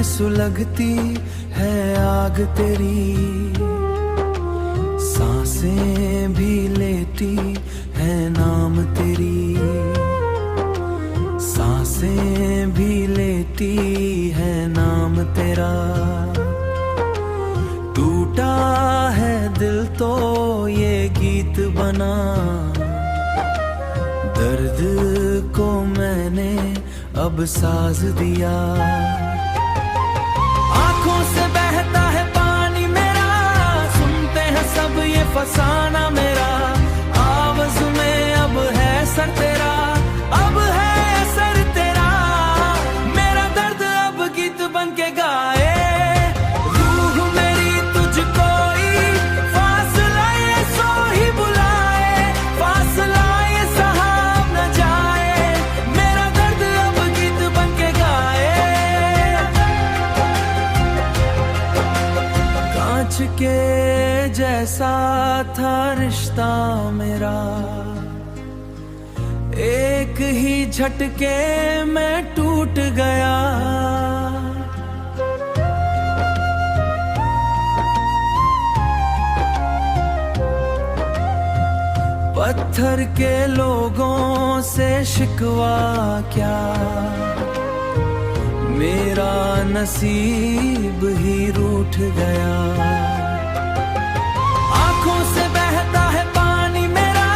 में सुलगती है आग तेरी, सांसें भी लेती है नाम तेरी, सांसें भी लेती है नाम तेरा। टूटा है दिल तो ये गीत बना, दर्द को मैंने अब साज दिया। आंखों से बहता है पानी मेरा, सुनते हैं सब ये फसाना मेरा। आवाज में अब है सर तेरा, अब है सर तेरा। मेरा दर्द अब गीत बन के गाए, रूह मेरी तुझको ही फासला ये सो ही बुलाए, फासला ये सहा न जाए। मेरा दर्द अब गीत बन के गाए। कांच के जैसा था रिश्ता मेरा, एक ही झटके में टूट गया। पत्थर के लोगों से शिकवा क्या, मेरा नसीब ही रूठ गया। आंखों से बहता है पानी मेरा,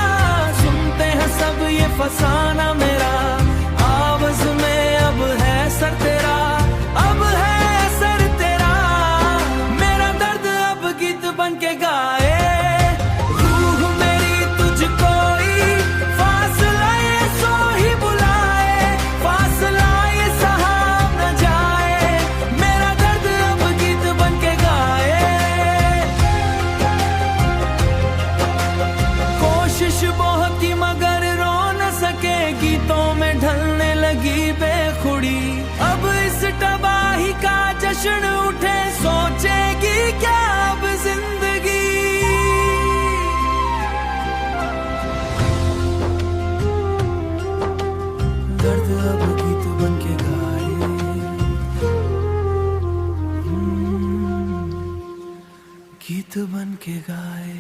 सुनते हैं सब ये फसाना मेरा। आवाज में अब है सर तेरा, अब है सर तेरा। मेरा दर्द अब गीत बन के गाए, रूह मेरी तुझको ही फासला ये सो ही बुलाए, फासला ये सहा न जाए। मेरा दर्द अब गीत बन के गाए। कोशिश बहुत की मगर रो न सके, गीतों में ढलने लगी बेखुड़ी। अब इस तबाही का जश्न उठे, सोचेगी क्या अब जिंदगी। दर्द अब गीत बन के गाए, गीत बन के गाए।